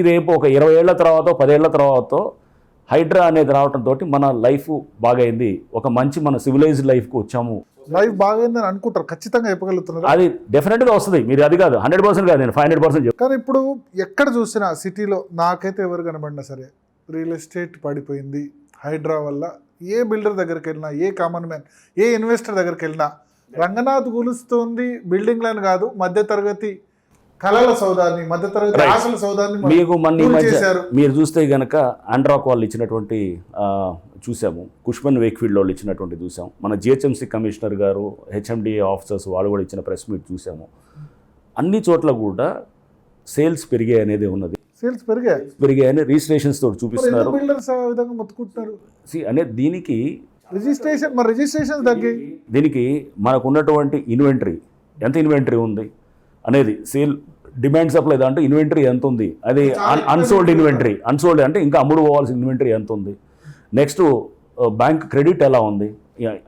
రేపు ఒక 20 ఏళ్ల తర్వాత 10 ఏళ్ల తర్వాత హైడ్రా అనేది రావడంతో మన లైఫ్ బాగైంది, ఒక మంచి మన సివిలైజ్డ్ లైఫ్కి వచ్చాము, లైఫ్ బాగైందని అనుకుంటారు, ఖచ్చితంగా చెప్పగలుగుతున్నారు. అది డెఫినెట్గా వస్తుంది. మీరు అది కాదు 100% కాదు, నేను 500% చెప్తాను. కానీ ఇప్పుడు ఎక్కడ చూసినా సిటీలో నాకైతే ఎవరు కనబడినా సరే రియల్ ఎస్టేట్ పడిపోయింది హైడ్రా వల్ల. ఏ బిల్డర్ దగ్గరికి వెళ్ళినా, a common man, A investor దగ్గరికి వెళ్ళినా రంగనాథ్ గులుస్తుంది బిల్డింగ్లను కాదు, మధ్యతరగతి కళల సౌదాన్ని, మధ్యతరగతి ఆశల సౌదాన్ని మీకు మీరు చూస్తే కనుక ఆండ్రాక్ వాళ్ళు ఇచ్చినటువంటి చూసాము, కుష్మన్ వేక్ఫీల్డ్ వాళ్ళు ఇచ్చినటువంటి చూసాము, మన జిహెచ్ఎంసీ కమిషనర్ గారు, హెచ్ఎండిఏ ఆఫీసర్స్ వాళ్ళు కూడా ఇచ్చిన ప్రెస్ మీట్ చూసాము. అన్ని చోట్ల కూడా సేల్స్ పెరిగాయి అనేది ఉన్నది. సేల్స్ పెరిగాయని రిజిస్ట్రేషన్స్ తోటి చూపిస్తున్నారు. అనేది దీనికి రిజిస్ట్రేషన్ తగ్గాయి. దీనికి మనకు ఉన్నటువంటి ఇన్వెంటరీ, ఎంత ఇన్వెంటరీ ఉంది అనేది, సేల్ డిమాండ్ సప్లై దాంట్లో ఇన్వెంటరీ ఎంత ఉంది, అది అన్సోల్డ్ ఇన్వెంటరీ, అన్సోల్డ్ అంటే ఇంకా అమ్ముడు పోవాల్సిన ఇన్వెంటరీ ఎంత ఉంది, నెక్స్ట్ బ్యాంక్ క్రెడిట్ ఎలా ఉంది,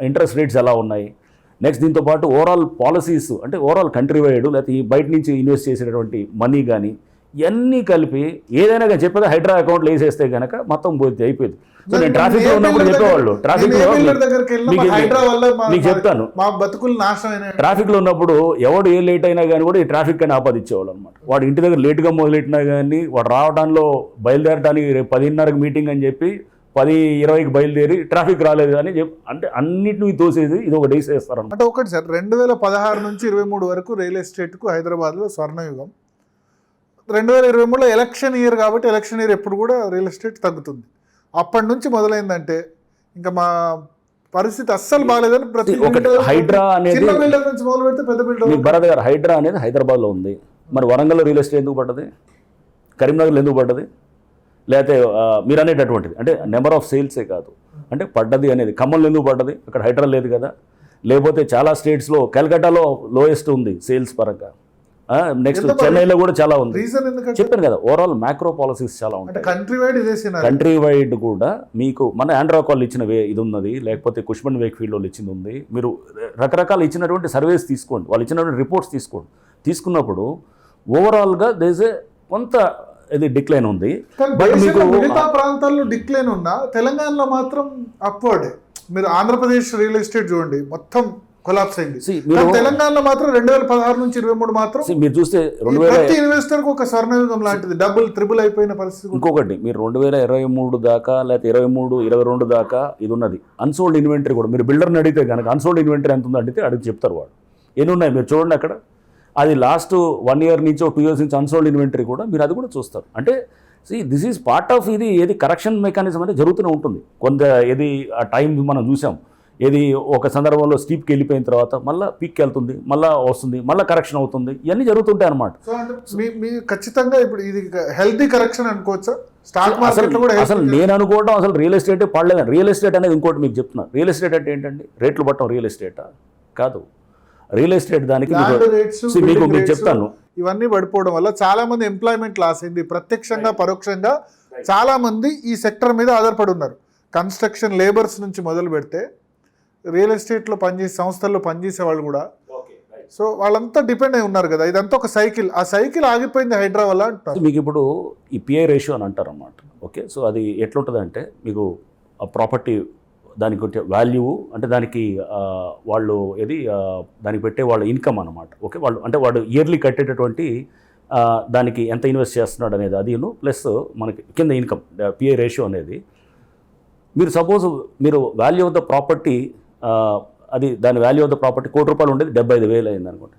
ఇంట్రెస్ట్ రేట్స్ ఎలా ఉన్నాయి, నెక్స్ట్ దీంతోపాటు ఓవరాల్ పాలసీస్ అంటే ఓవరాల్ కంట్రీ వైడ్ లేకపోతే ఈ బయట నుంచి ఇన్వెస్ట్ చేసేటటువంటి మనీ కానీ ఇవన్నీ కలిపి ఏదైనా కానీ చెప్పేది హైడ్రా అకౌంట్లో వేసేస్తే కనుక మొత్తం పోతే అయిపోయింది. సో నేను ట్రాఫిక్లో ఉన్నప్పుడు చెప్పేవాళ్ళు, మీకు చెప్తాను, ట్రాఫిక్లో ఉన్నప్పుడు ఎవడు ఏ లేట్ అయినా కానీ కూడా ఈ ట్రాఫిక్ అని ఆపాదించేవాళ్ళు అనమాట. వాడు ఇంటి దగ్గర లేట్గా మొదలెట్టినా కానీ వాడు రావడంలో బయలుదేరడానికి రేపు 10:30కి మీటింగ్ అని చెప్పి 10:20కి బయలుదేరి ట్రాఫిక్ రాలేదు అని అంటే అన్నింటినీ తోసేది ఇది ఒకటి వేసేస్తారు అంటే. ఒకటి సార్, 2016 నుంచి 23 వరకు రియల్ ఎస్టేట్కు హైదరాబాద్లో స్వర్ణయుగం. 2023లో ఎలక్షన్ ఇయర్ కాబట్టి ఎలక్షన్ ఇయర్ ఎప్పుడు కూడా రియల్ ఎస్టేట్ తగ్గుతుంది. అప్పటి నుంచి మొదలైందంటే ఇంకా మా పరిస్థితి అస్సలు బాగాలేదని ప్రతి హైడ్రా అనేది బిల్డర్ నుంచి మొదలు పెడితే పెద్ద బిల్డర్. భరత్ గారు, హైడ్రా అనేది హైదరాబాద్లో ఉంది, మరి వరంగల్లో రియల్ ఎస్టేట్ ఎందుకు పడ్డది, కరీంనగర్లో ఎందుకు పడ్డది, లేకపోతే మీరు అనేటటువంటిది అంటే నెంబర్ ఆఫ్ సేల్సే కాదు అంటే పడ్డది అనేది ఖమ్మంలో ఎందుకు పడ్డది, అక్కడ హైడ్రా లేదు కదా, లేకపోతే చాలా స్టేట్స్లో కలకట్టాలో లోయెస్ట్ ఉంది సేల్స్ పరంగా, నెక్స్ట్ చెన్నైలో కూడా చాలా ఉంది. చెప్పాను కదా, ఓవరాల్ మ్యాక్రో పాలసీస్ చాలా ఉంటాయి కంట్రీ వైడ్ కూడా. మీకు మన ఆండ్రాక్ వాళ్ళు ఇచ్చిన ఇది ఉన్నది, లేకపోతే కుష్మన్ వేక్ఫీల్డ్ వాళ్ళు ఇచ్చింది ఉంది. మీరు రకరకాల ఇచ్చినటువంటి సర్వేస్ తీసుకోండి, వాళ్ళు ఇచ్చినటువంటి రిపోర్ట్స్ తీసుకోండి. తీసుకున్నప్పుడు ఓవరాల్గా దేశే కొంత ఇది డిక్లైన్ ఉంది. బట్ మీకు మిగతా ప్రాంతాల్లో డిక్లైన్ ఉన్నా తెలంగాణలో మాత్రం అప్వర్డ్. మీరు ఆంధ్రప్రదేశ్ రియల్ ఎస్టేట్ చూడండి, మొత్తం కొలాప్స్ అయింది. తెలంగాణలో మాత్రం 2016 నుంచి 23 మాత్రం మీరు చూస్తే ప్రతి ఇన్వెస్టర్ కు ఒక స్వర్ణయుగం లాంటిది, డబుల్ ట్రిపుల్ అయిపోయిన పరిస్థితి. ఇంకొకటి, మీరు 2023 దాకా లేకపోతే 23, 22 దాకా ఇది ఉన్నది అన్సోల్డ్ ఇన్వెంటరీ కూడా. మీరు బిల్డర్ని అడిగితే కనుక అన్సోల్డ్ ఇన్వెంటరీ ఎంత ఉందో అడిగితే అడిగి చెప్తారు వాడు. ఎన్ని ఉన్నాయి మీరు చూడండి అక్కడ. అది లాస్ట్ 1 ఇయర్ నుంచి 2 ఇయర్స్ నుంచి అన్సోల్డ్ ఇన్వెంటరీ కూడా మీరు అది కూడా చూస్తారు. అంటే దిస్ ఈజ్ పార్ట్ ఆఫ్ ఇది ఏది కరెక్షన్ మెకానిజం అనేది జరుగుతూనే ఉంటుంది. కొంత ఏది ఆ టైం మనం చూసాం, ఏది ఒక సందర్భంలో స్టీప్కి వెళ్ళిపోయిన తర్వాత మళ్ళీ పీక్కి వెళ్తుంది, మళ్ళీ వస్తుంది, మళ్ళీ కరెక్షన్ అవుతుంది, ఇవన్నీ జరుగుతుంటాయి అనమాట. ఖచ్చితంగా ఇప్పుడు ఇది హెల్తీ కరెక్షన్ అనుకోవచ్చా? స్టాక్ మార్కెట్లో కూడా అసలు నేను అనుకోవడం అసలు రియల్ ఎస్టేట్ పడలేదు. రియల్ ఎస్టేట్ అనేది ఇంకోటి మీకు చెప్తున్నాను. రియల్ ఎస్టేట్ అంటే ఏంటండి, రేట్లు పట్టడం రియల్ ఎస్టేటా? కాదు. రియల్ ఎస్టేట్ దానికి మీకు చెప్తాను, ఇవన్నీ పడిపోవడం వల్ల చాలా మంది ఎంప్లాయ్మెంట్ లాస్ అయింది. ప్రత్యక్షంగా పరోక్షంగా చాలా మంది ఈ సెక్టర్ మీద ఆధారపడి ఉన్నారు. కన్స్ట్రక్షన్ లేబర్స్ నుంచి మొదలు పెడితే రియల్ ఎస్టేట్లో పనిచేసే సంస్థల్లో పనిచేసే వాళ్ళు కూడా, సో వాళ్ళంతా డిపెండ్ అయి ఉన్నారు కదా. ఇదంతా ఒక సైకిల్, ఆ సైకిల్ ఆగిపోయింది హైడ్రా వల్ల అంటారు. మీకు ఇప్పుడు ఈ పిఐ రేషియో అని అంటారు అన్నమాట. ఓకే, సో అది ఎట్లుంటుంది అంటే మీకు ఆ ప్రాపర్టీ దానికి వచ్చే వాల్యూ అంటే దానికి వాళ్ళు ఏది దానికి పెట్టే వాళ్ళ ఇన్కమ్ అనమాట. ఓకే, వాళ్ళు అంటే వాడు ఇయర్లీ కట్టేటటువంటి దానికి ఎంత ఇన్వెస్ట్ చేస్తున్నాడు అనేది అదిను, ప్లస్ మనకి కింద ఇన్కమ్ పిఐ రేషియో అనేది. మీరు సపోజ్ మీరు వాల్యూ ఆఫ్ ద ప్రాపర్టీ అది దాని వాల్యూ ఆఫ్ ద ప్రాపర్టీ ₹1,00,00,000 ఉండేది 75,000 అయింది అనుకోండి.